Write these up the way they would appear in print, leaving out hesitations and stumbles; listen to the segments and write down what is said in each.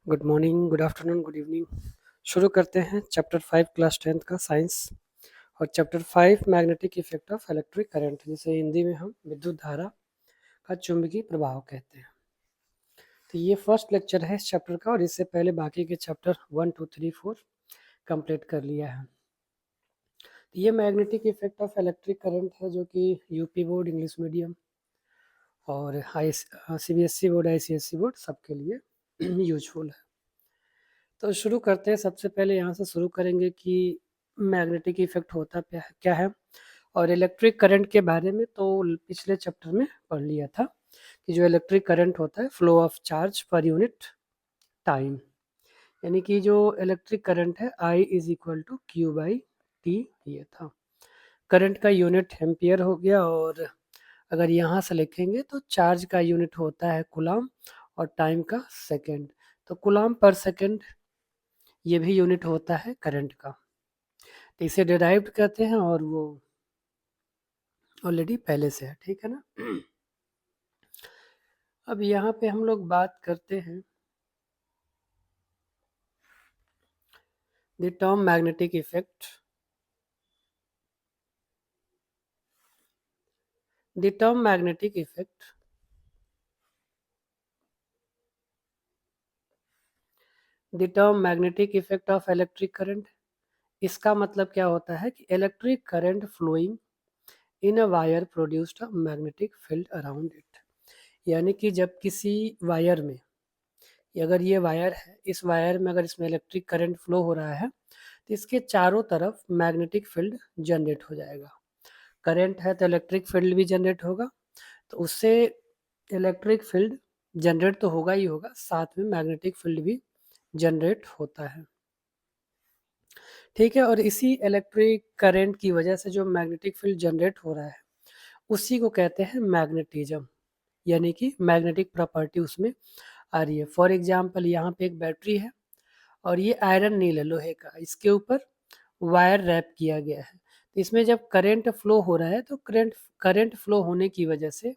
Good morning, good afternoon, good evening. शुरू करते हैं चैप्टर 5 क्लास 10th का साइंस और chapter 5 magnetic effect of electric current, जिसे हिंदी में हम विद्युत धारा का चुंबकीय प्रभाव कहते हैं। तो ये फर्स्ट लेक्चर है इस चैप्टर का और इससे पहले बाकी के चैप्टर 1 2 3 4 कंप्लीट कर लिया है। तो ये magnetic effect of electric current है जो कि यूपी बोर्ड, इंग्लिश मीडियम और सीबीएसई बोर्ड, आईसीएसई बोर्ड सबके लिए यूजफुल है। तो शुरू करते हैं। सबसे पहले यहाँ से शुरू करेंगे कि मैग्नेटिक इफेक्ट होता क्या है और इलेक्ट्रिक करंट के बारे में तो पिछले चैप्टर में पढ़ लिया था कि जो इलेक्ट्रिक करंट होता है flow of charge per unit time, यानी कि जो इलेक्ट्रिक करंट है I is equal to Q by T, ये था। करंट का यूनिट एम्पियर हो गया और अगर यहाँ से लिखेंगे तो चार्ज का यूनिट होता है कूलम और टाइम का सेकेंड, तो कूलम पर सेकेंड ये भी यूनिट होता है करंट का। तो इसे डिराइव्ड कहते हैं और वो ऑलरेडी पहले से है, ठीक है ना। अब यहाँ पे हम लोग बात करते हैं the term magnetic effect. The term magnetic effect the term magnetic effect of electric current, इसका मतलब क्या होता है कि electric current flowing in a wire produced a magnetic field around it, यानी कि जब किसी वायर में, अगर ये वायर है, इस वायर में अगर इसमें इलेक्ट्रिक करंट फ्लो हो रहा है तो इसके चारों तरफ मैग्नेटिक फील्ड जनरेट हो जाएगा। करंट है तो इलेक्ट्रिक फील्ड भी जनरेट होगा, तो उससे इलेक्ट्रिक फील्ड जनरेट तो होगा ही होगा, साथ में मैग्नेटिक फील्ड भी जनरेट होता है, ठीक है। और इसी इलेक्ट्रिक करंट की वजह से जो मैग्नेटिक फील्ड जनरेट हो रहा है उसी को कहते हैं मैग्नेटिज्म, यानी कि मैग्नेटिक प्रॉपर्टी उसमें आ रही है। फॉर एग्जाम्पल यहाँ पे एक बैटरी है और ये आयरन नील है, लोहे का, इसके ऊपर वायर रैप किया गया है। तो इसमें जब करंट फ्लो हो रहा है तो करंट फ्लो होने की वजह से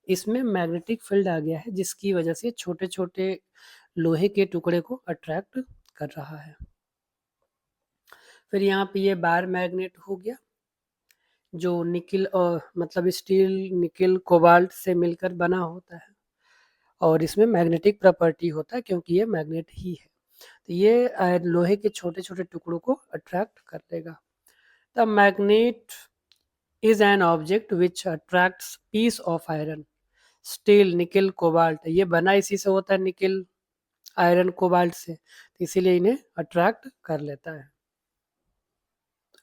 इसमें मैग्नेटिक फील्ड आ गया है, जिसकी वजह से छोटे छोटे लोहे के टुकड़े को अट्रैक्ट कर रहा है। फिर यहाँ पे ये बार मैग्नेट हो गया जो निकिल और मतलब स्टील, निकिल, कोबाल्ट से मिलकर बना होता है और इसमें मैग्नेटिक प्रॉपर्टी होता है क्योंकि ये मैग्नेट ही है। तो ये लोहे के छोटे छोटे टुकड़ों को अट्रैक्ट कर देगा। The magnet is an object which attracts piece of iron, steel, nickel, cobalt, ये बना इसी से होता है, निकिल, आयरन, कोबाल्ट से, तो इसीलिए इन्हें अट्रैक्ट कर लेता है।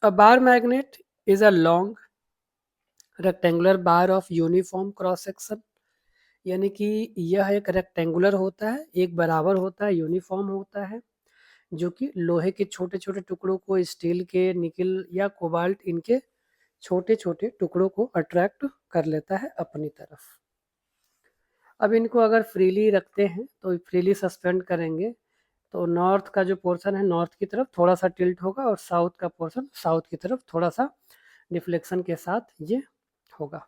A bar magnet is a long rectangular bar of uniform cross section, यानी कि यह एक रेक्टेंगुलर होता है, एक बराबर होता है, यूनिफॉर्म होता है, जो कि लोहे के छोटे छोटे टुकड़ों को, स्टील के, निकिल या कोबाल्ट, इनके छोटे छोटे टुकड़ों को अट्रैक्ट कर लेता है अपनी तरफ। अब इनको अगर फ्रीली रखते हैं तो फ्रीली सस्पेंड करेंगे तो नॉर्थ का जो पोर्शन है नॉर्थ की तरफ थोड़ा सा टिल्ट होगा और साउथ का पोर्शन साउथ की तरफ थोड़ा सा डिफ्लेक्शन के साथ ये होगा।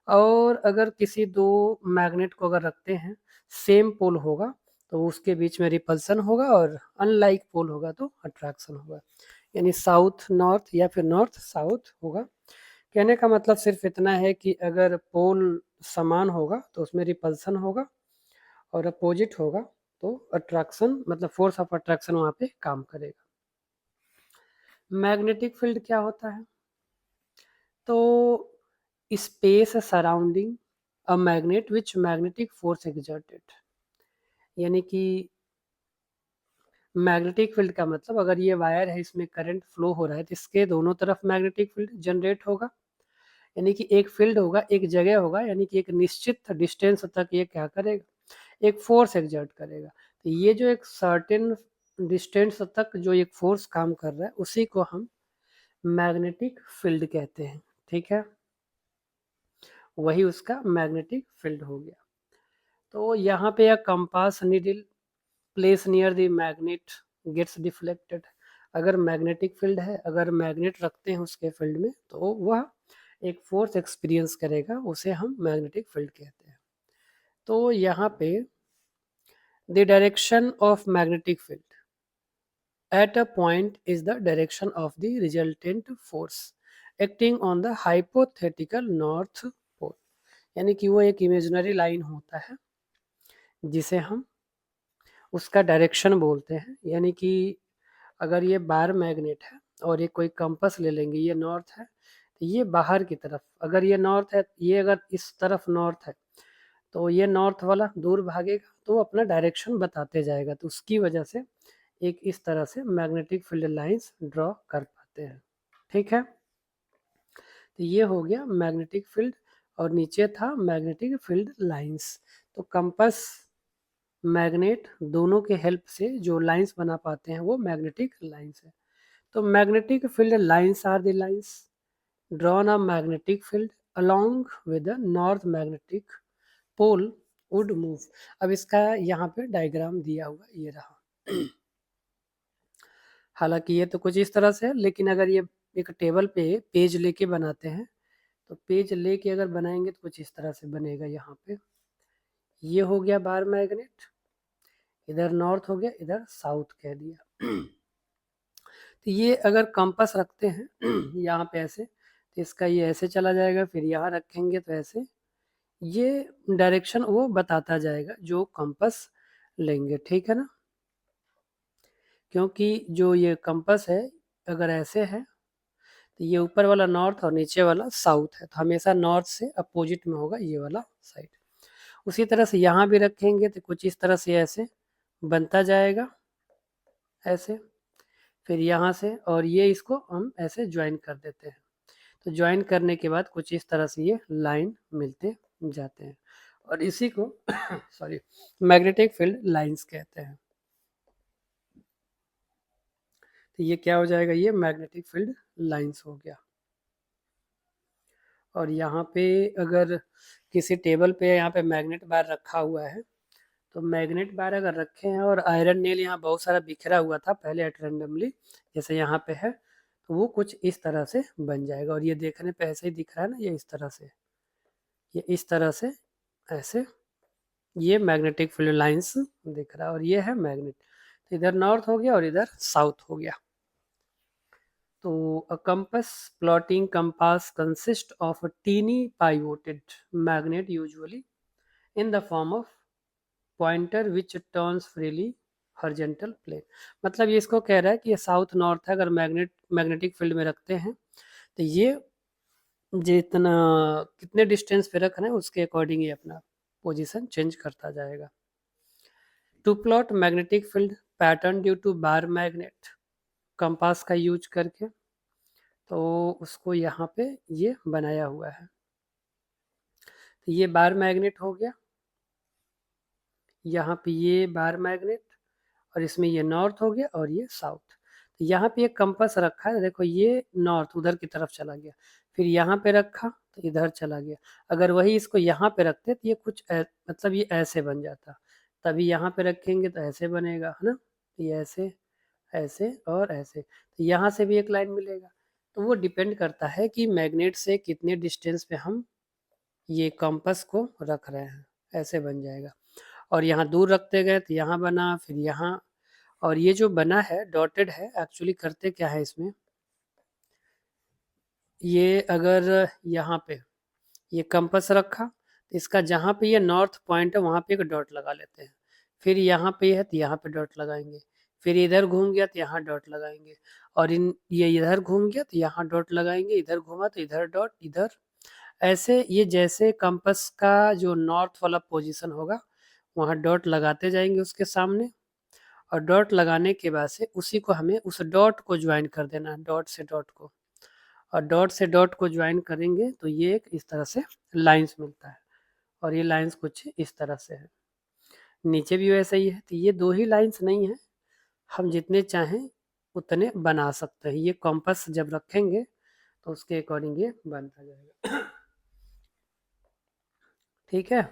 और अगर किसी दो मैग्नेट को अगर रखते हैं, सेम पोल होगा तो उसके बीच में रिपल्सन होगा और अनलाइक पोल होगा तो अट्रैक्शन होगा, यानी साउथ नॉर्थ या फिर नॉर्थ साउथ होगा। कहने का मतलब सिर्फ इतना है कि अगर पोल समान होगा तो उसमें रिपल्सन होगा और अपोजिट होगा तो अट्रैक्शन, मतलब फोर्स ऑफ अट्रैक्शन वहाँ पे काम करेगा। मैग्नेटिक फील्ड क्या होता है? तो space surrounding a magnet which magnetic force exerted, यानी कि मैग्नेटिक फील्ड का मतलब अगर ये वायर है, इसमें करंट फ्लो हो रहा है तो इसके दोनों तरफ मैग्नेटिक फील्ड जनरेट होगा, यानी कि एक फील्ड होगा, एक जगह होगा, यानी कि एक निश्चित डिस्टेंस तक ये क्या करेगा, एक फोर्स एक्सर्ट करेगा। तो ये जो एक सर्टेन डिस्टेंस तक जो एक फोर्स काम कर रहा है उसी को हम मैग्नेटिक फील्ड कहते हैं, ठीक है। वही उसका मैग्नेटिक फील्ड हो गया। तो यहाँ पे एक compass needle place near the magnet gets deflected, अगर मैग्नेटिक फील्ड है, अगर मैग्नेट रखते हैं उसके फील्ड में तो वह एक फोर्स एक्सपीरियंस करेगा, उसे हम मैग्नेटिक फील्ड कहते हैं। तो यहाँ पे the direction of magnetic field at a point is the direction of the resultant force acting on the hypothetical north pole. यानी कि वो एक इमेजिनरी लाइन होता है जिसे हम उसका डायरेक्शन बोलते हैं। यानी कि अगर ये बार मैग्नेट है और ये कोई कंपास ले लेंगे, ये नॉर्थ है तो ये बाहर की तरफ, अगर ये नॉर्थ है, ये अगर इस तरफ नॉर्थ है तो ये नॉर्थ वाला दूर भागेगा तो वो अपना डायरेक्शन बताते जाएगा। तो उसकी वजह से एक इस तरह से मैग्नेटिक फील्ड लाइंस ड्रॉ कर पाते हैं। ठीक है, तो ये हो गया मैग्नेटिक फील्ड और नीचे था मैग्नेटिक फील्ड लाइंस। तो कंपास मैग्नेट दोनों के हेल्प से जो लाइंस बना पाते हैं वो मैग्नेटिक लाइंस है। तो magnetic field lines are the lines drawn a magnetic field along with the north magnetic pole would move. अब इसका यहाँ पे डायग्राम दिया हुआ ये रहा। हालांकि ये तो कुछ इस तरह से है, लेकिन अगर ये एक टेबल पे पेज लेके बनाते हैं तो पेज लेके अगर बनाएंगे तो कुछ इस तरह से बनेगा। यहाँ पे ये हो गया बार मैग्नेट, इधर नॉर्थ हो गया, इधर साउथ कह दिया। तो ये अगर कंपास रखते हैं यहाँ पे ऐसे, तो इसका ये ऐसे चला जाएगा, फिर यहाँ रखेंगे तो ऐसे, ये डायरेक्शन वो बताता जाएगा जो कंपास लेंगे। ठीक है ना, क्योंकि जो ये कंपास है अगर ऐसे है तो ये ऊपर वाला नॉर्थ और नीचे वाला साउथ है, तो हमेशा नॉर्थ से अपोजिट में होगा ये वाला साइड। उसी तरह से यहाँ भी रखेंगे तो कुछ इस तरह से ऐसे बनता जाएगा ऐसे, फिर यहाँ से, और ये इसको हम ऐसे ज्वाइन कर देते हैं। तो ज्वाइन करने के बाद कुछ इस तरह से ये लाइन मिलते जाते हैं और इसी को सॉरी मैग्नेटिक फील्ड लाइंस कहते हैं। तो ये क्या हो जाएगा, ये मैग्नेटिक फील्ड लाइंस हो गया। और यहाँ पे अगर किसी टेबल पे यहाँ पे मैग्नेट बार रखा हुआ है, तो मैग्नेट बार अगर रखे हैं और आयरन नेल यहाँ बहुत सारा बिखरा हुआ था पहले एट रेंडमली, जैसे यहाँ पे है, तो वो कुछ इस तरह से बन जाएगा। और ये देखने पे ऐसे ही दिख रहा है ना, ये इस तरह से, ये इस तरह से ऐसे, ये मैग्नेटिक फील्ड लाइंस दिख रहा है और ये है मैग्नेट। तो इधर नॉर्थ हो गया और इधर साउथ हो गया। तो a compass plotting compass consists of a teeny pivoted magnet usually in the form of pointer which turns freely horizontal plane। मतलब ये इसको कह रहा है कि ये साउथ नॉर्थ है, अगर मैग्नेटिक फील्ड में रखते हैं तो ये जितना कितने डिस्टेंस पे रख रहे हैं उसके अकॉर्डिंग ये अपना पोजीशन चेंज करता जाएगा। To plot magnetic field pattern due to bar magnet compass का यूज करके, तो उसको यहाँ पे ये बनाया हुआ है। तो ये बार मैग्नेट हो गया, यहाँ पे ये बार मैग्नेट, और इसमें ये नॉर्थ हो गया और ये साउथ। तो यहाँ पे एक कंपास रखा है, देखो ये नॉर्थ उधर की तरफ चला गया, फिर यहाँ पे रखा तो इधर चला गया। अगर वही इसको यहाँ पे रखते तो ये कुछ मतलब ये ऐसे बन जाता, तभी यहाँ पे रखेंगे तो ऐसे बनेगा, है ना। ये ऐसे, ऐसे और ऐसे, तो यहाँ से भी एक लाइन मिलेगा। तो वो डिपेंड करता है कि मैग्नेट से कितने डिस्टेंस पे हम ये कंपास को रख रहे हैं, ऐसे बन जाएगा। और यहाँ दूर रखते गए तो यहाँ बना, फिर यहाँ, और ये जो बना है डॉटेड है, एक्चुअली करते क्या है इसमें, ये अगर यहाँ पे ये कंपास रखा तो इसका जहाँ पे ये नॉर्थ पॉइंट है वहाँ पे एक डॉट लगा लेते हैं, फिर यहाँ पे है तो यहाँ पे डॉट लगाएंगे, फिर इधर घूम गया तो यहाँ डॉट लगाएंगे, और ये इधर घूम गया तो यहाँ डॉट लगाएंगे, इधर घूमा तो इधर डॉट, इधर, ऐसे ये जैसे कंपास का जो नॉर्थ वाला पोजीशन होगा वहाँ डॉट लगाते जाएंगे उसके सामने, और डॉट लगाने के बाद से उसी को हमें उस डॉट को ज्वाइन कर देना है, डॉट से डॉट को, और डॉट से डॉट को ज्वाइन करेंगे तो ये एक इस तरह से लाइंस मिलता है। और ये लाइंस कुछ इस तरह से है, नीचे भी वैसे ही है। तो ये दो ही लाइंस नहीं है, हम जितने चाहें उतने बना सकते हैं। ये कॉम्पस जब रखेंगे तो उसके अकॉर्डिंग ये बनता जाएगा। ठीक है,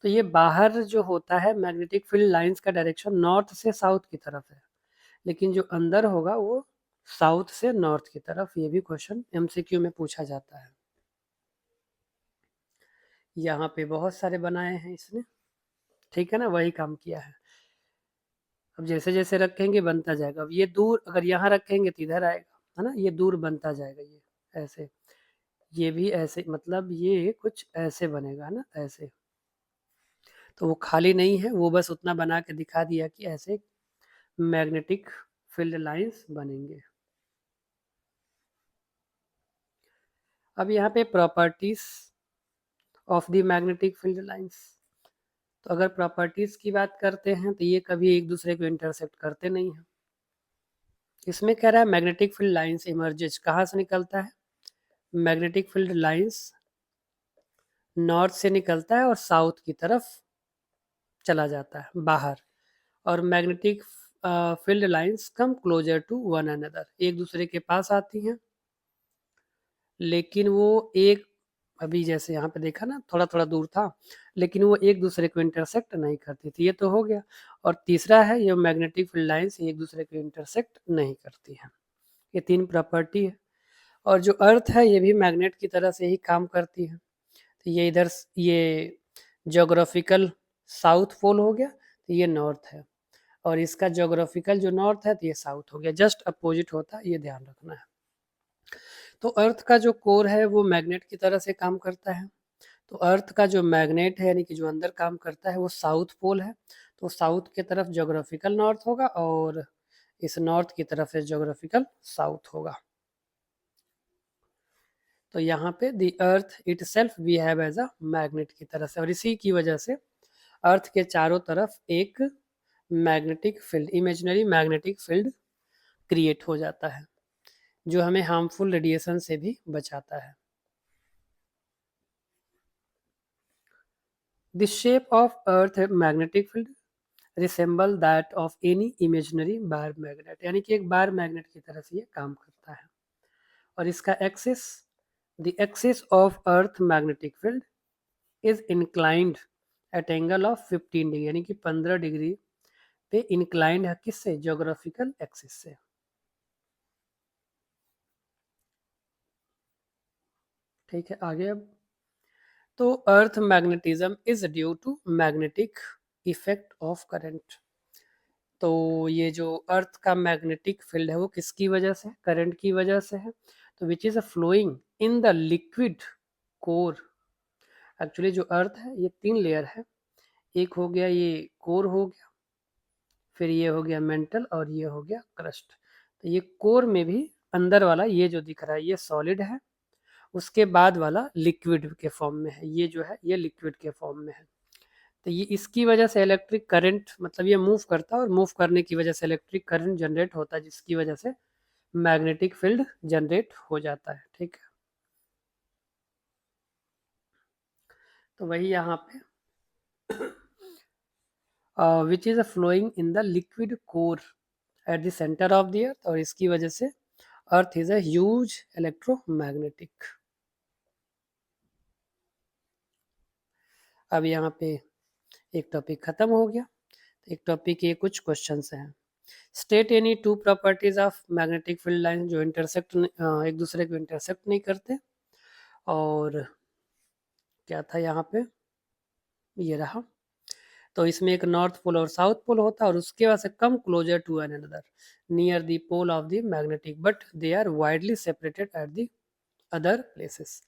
तो ये बाहर जो होता है मैग्नेटिक फील्ड लाइंस का डायरेक्शन नॉर्थ से साउथ की तरफ है, लेकिन जो अंदर होगा वो साउथ से नॉर्थ की तरफ। ये भी क्वेश्चन एमसीक्यू में पूछा जाता है। यहाँ पे बहुत सारे बनाए हैं इसने, ठीक है ना, वही काम किया है। अब जैसे जैसे रखेंगे बनता जाएगा। अब ये दूर अगर यहाँ रखेंगे तो इधर आएगा, है ना, ये दूर बनता जाएगा, ये ऐसे, ये भी ऐसे, मतलब ये कुछ ऐसे बनेगा ना, ऐसे। तो वो खाली नहीं है, वो बस उतना बना के दिखा दिया कि ऐसे मैग्नेटिक फील्ड लाइंस बनेंगे। अब यहाँ पे properties of the magnetic field lines. तो अगर प्रॉपर्टीज की बात करते हैं तो ये कभी एक दूसरे को इंटरसेक्ट करते नहीं हैं। इसमें कह रहा है मैग्नेटिक फील्ड लाइंस इमर्जेज, कहाँ से निकलता है? मैग्नेटिक फील्ड लाइंस नॉर्थ से निकलता है और साउथ की तरफ चला जाता है बाहर। और magnetic field lines come closer to one another, एक दूसरे के पास आती हैं, लेकिन वो एक, अभी जैसे यहाँ पे देखा ना, थोड़ा थोड़ा दूर था, लेकिन वो एक दूसरे को इंटरसेक्ट नहीं करती थी। ये तो हो गया। और तीसरा है, ये मैग्नेटिक फील्ड लाइंस एक दूसरे को इंटरसेक्ट नहीं करती हैं। ये 3 प्रॉपर्टी है। और जो अर्थ है ये भी मैग्नेट की तरह से ही काम करती है। तो ये इधर ये जोग्राफिकल साउथ पोल हो गया, तो ये नॉर्थ है। और इसका जोग्राफिकल जो नॉर्थ है तो ये साउथ हो गया, जस्ट अपोजिट होता है, ये ध्यान रखना है। तो अर्थ का जो कोर है वो मैग्नेट की तरह से काम करता है। तो अर्थ का जो मैग्नेट है, यानी कि जो अंदर काम करता है, वो साउथ पोल है। तो साउथ की तरफ जोग्राफिकल नॉर्थ होगा और इस नॉर्थ की तरफ से जोग्राफिकल साउथ होगा। तो यहाँ पे the earth itself behave as a magnet की तरह से, और इसी की वजह से अर्थ के चारों तरफ एक magnetic field, imaginary magnetic field create हो जाता है, जो हमें हार्मफुल रेडिएशन से भी बचाता है। The shape of earth magnetic field resemble that of any imaginary bar magnet, यानी कि एक बार मैग्नेट की तरह से ये काम करता है। और इसका axis, the axis of earth magnetic field is inclined at angle of 15 degree, यानी कि 15 डिग्री पे इंक्लाइंड है, किससे? ज्योग्राफिकल एक्सिस से। ठीक है, आगे अब। तो earth magnetism is due to magnetic effect of current. तो ये जो अर्थ का मैग्नेटिक फील्ड है वो किसकी वजह से? करंट की वजह से है। तो which is a flowing in the liquid core. Actually जो अर्थ है ये 3 लेयर है। एक हो गया ये कोर हो गया, फिर ये हो गया मेंटल, और ये हो गया क्रस्ट। तो ये कोर में भी अंदर वाला ये जो दिख रहा है ये सॉलिड है, उसके बाद वाला लिक्विड के फॉर्म में है, ये जो है ये लिक्विड के फॉर्म में है। तो ये इसकी वजह से इलेक्ट्रिक करंट, मतलब ये मूव करता है और मूव करने की वजह से इलेक्ट्रिक करंट जनरेट होता है, जिसकी वजह से मैग्नेटिक फील्ड जनरेट हो जाता है। ठीक है, तो वही यहाँ पे which is a flowing in the liquid core at the centre of the earth, और इसकी वजह से earth is a huge electromagnetic. अब यहाँ पे एक टॉपिक खत्म हो गया। एक टॉपिक के कुछ क्वेश्चंस हैं। State any 2 properties of magnetic field line जो इंटरसेक्ट, एक दूसरे को इंटरसेक्ट नहीं करते। और क्या था यहाँ पे, ये रहा। तो इसमें एक नॉर्थ पोल और साउथ पोल होता है, और उसके बाद से come closer to an another near the pole of the magnetic, but they are widely separated at the other places.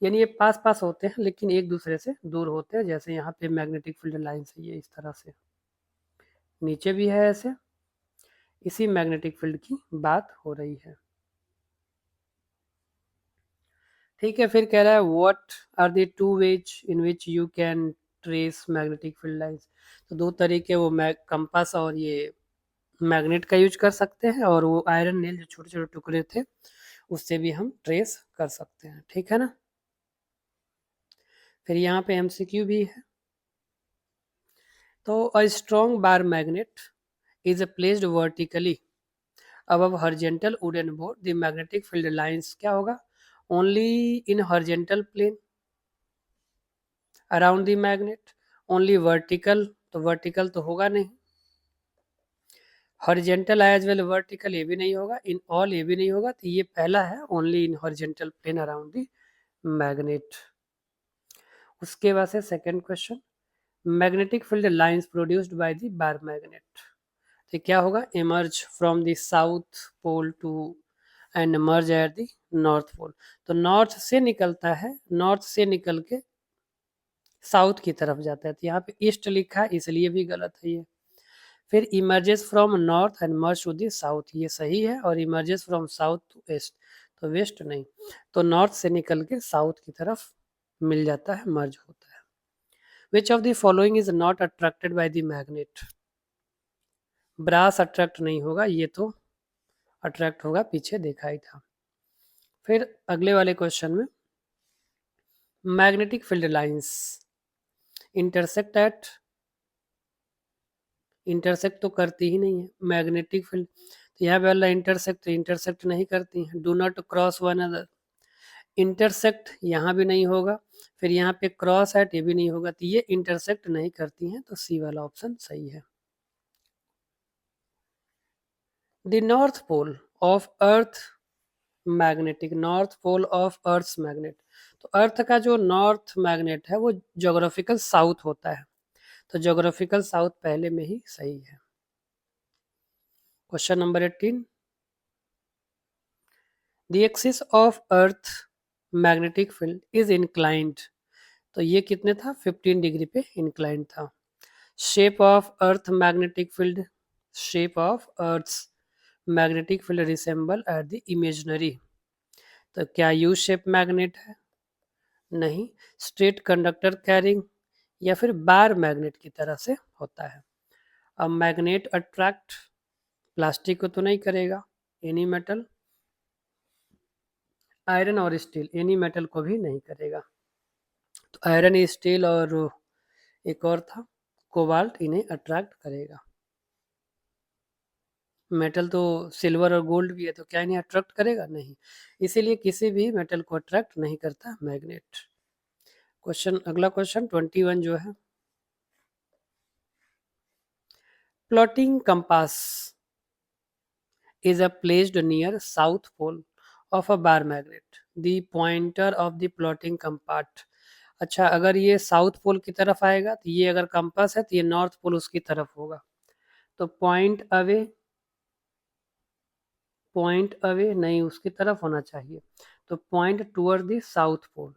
यानी ये पास पास होते हैं लेकिन एक दूसरे से दूर होते हैं। जैसे यहाँ पे मैग्नेटिक फील्ड लाइन है, ये इस तरह से, नीचे भी है ऐसे, इसी मैग्नेटिक फील्ड की बात हो रही है। ठीक है, फिर कह रहा है what are the 2 ways in which you can trace magnetic field lines. तो 2 तरीके, वो कंपास और ये मैग्नेट का यूज कर सकते हैं, और वो आयरन नेल जो छोटे छोटे टुकड़े थे उससे भी हम ट्रेस कर सकते हैं। ठीक है ना। फिर यहाँ पे एमसीक्यू भी है। तो a strong bar magnet is placed vertically above horizontal wooden board, the magnetic field lines क्या होगा? only in horizontal plane around the magnet, only vertical, तो vertical तो होगा नहीं, horizontal as well vertical ये भी नहीं होगा, in all ये भी नहीं होगा। तो ये पहला है, only in horizontal plane around the magnet। उसके बाद से second question, magnetic field lines produced by the bar magnet, तो क्या होगा, emerge from the south pole to and merge at the north pole, तो नॉर्थ से निकलता है, नॉर्थ से निकल के साउथ की तरफ जाता है, तो यहाँ पे ईस्ट लिखा है इसलिए भी गलत है ये। फिर emerges from north and merge to the south, ये सही है, और emerges from south to west, तो वेस्ट नहीं, तो नॉर्थ से निकल के साउथ की तरफ मिल जाता है, मर्ज होता है। Which of the following is not attracted by the magnet, brass attract नहीं होगा, ये तो अट्रैक्ट होगा, पीछे देखा ही था। फिर अगले वाले क्वेश्चन में, magnetic field lines intersect at, intersect तो करती ही नहीं है मैग्नेटिक फील्ड, तो यहाँ पे वाला इंटरसेक्ट नहीं करती हैं। Do not cross one other, intersect यहाँ भी नहीं होगा, फिर यहाँ पे क्रॉस एट ये भी नहीं होगा, तो ये इंटरसेक्ट नहीं करती हैं, तो सी वाला ऑप्शन सही है। The north pole of earth magnetic, north pole of earth magnet, तो अर्थ का जो नॉर्थ मैग्नेट है वो ज्योग्राफिकल साउथ होता है, तो ज्योग्राफिकल साउथ पहले में ही सही है। Question number 18, the axis of earth magnetic field is inclined, तो ये कितने था, 15 डिग्री पे इंक्लाइंड था। Shape of earth magnetic field, shape of earth magnetic field resemble at the imaginary, तो क्या यू शेप मैग्नेट है, नहीं, स्ट्रेट कंडक्टर कैरिंग, या फिर बार मैग्नेट की तरह से होता है। अब मैग्नेट अट्रैक्ट प्लास्टिक को तो नहीं करेगा, एनी मेटल, आयरन और स्टील, एनी मेटल को भी नहीं करेगा, तो आयरन, स्टील और एक और था कोबाल्ट, इन्हें अट्रैक्ट करेगा। मेटल तो सिल्वर और गोल्ड भी है, तो क्या इन्हें अट्रैक्ट करेगा, नहीं, इसीलिए किसी भी मेटल को अट्रैक्ट नहीं करता मैग्नेट। क्वेश्चन, अगला क्वेश्चन 21 जो है, plotting compass is placed near south pole of a bar magnet, the pointer of the plotting compass, अच्छा अगर ये साउथ पोल की तरफ आएगा, तो ये अगर कंपास है तो ये नॉर्थ पोल उसकी तरफ होगा, तो पॉइंट अवे नहीं, उसकी तरफ होना चाहिए, तो point toward the south pole,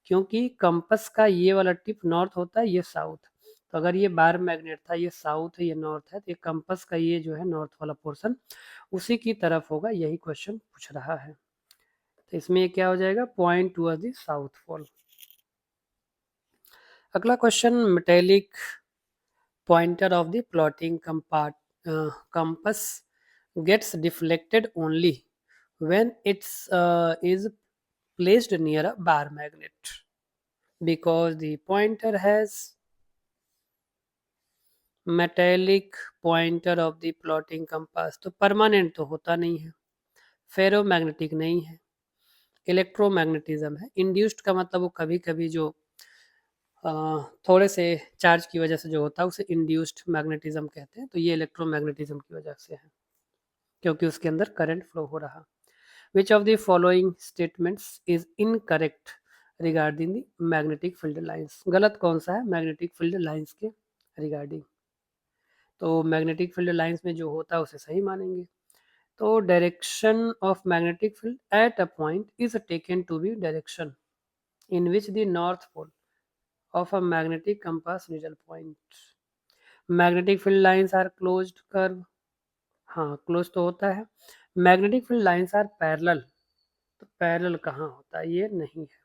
क्योंकि कंपास का ये वाला टिप नॉर्थ होता है, ये साउथ, तो अगर ये बार मैग्नेट था, ये साउथ है ये नॉर्थ है, तो ये कंपास का ये जो है नॉर्थ वाला पोर्शन उसी की तरफ होगा, यही क्वेश्चन पूछ रहा है, तो इसमें ये क्या हो जाएगा, point toward the south pole. अगला question, metallic pointer of the plotting compass gets deflected only when it's is placed near a bar magnet because the pointer has metallic pointer of the plotting compass, तो permanent तो होता नहीं है, ferromagnetic नहीं है, electromagnetism है, induced का मतलब वो कभी कभी जो थोड़े से चार्ज की वजह से जो होता है उसे इंड्यूस्ड मैग्नेटिज्म कहते हैं, तो ये इलेक्ट्रोमैग्नेटिज्म की वजह से है, क्योंकि उसके अंदर करंट फ्लो हो रहा। Which of the following statements is incorrect regarding the magnetic field lines, गलत कौन सा है मैग्नेटिक फील्ड लाइंस के रिगार्डिंग, तो मैग्नेटिक फील्ड लाइंस में जो होता है उसे सही मानेंगे, तो direction of magnetic field at a point is taken to be direction in which the north pole of a magnetic compass needle point, magnetic field lines are closed curve, हाँ close तो होता है, magnetic field lines are parallel, तो parallel कहाँ होता है, ये नहीं है।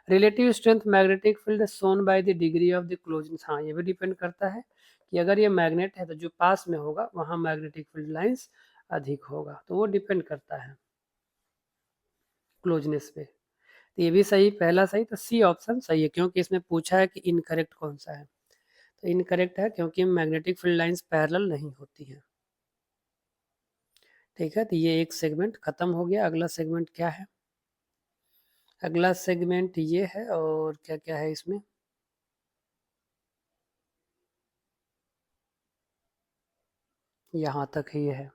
Relative strength magnetic field shown by the degree of the closeness, हाँ ये भी डिपेंड करता है कि अगर ये मैग्नेट है तो जो पास में होगा वहाँ मैग्नेटिक फील्ड लाइंस अधिक होगा, तो वो डिपेंड करता है क्लोजनेस पे, तो ये भी सही, पहला सही, तो सी ऑप्शन सही है, क्योंकि इसमें पूछा है कि इनकरेक्ट कौन सा है, तो इनकरेक्ट है क्योंकि मैग्नेटिक फील्ड लाइंस पैरेलल नहीं होती है। ठीक है, तो ये एक सेगमेंट खत्म हो गया, अगला सेगमेंट क्या है, अगला सेगमेंट ये है, और क्या क्या है इसमें, यहाँ तक ही है।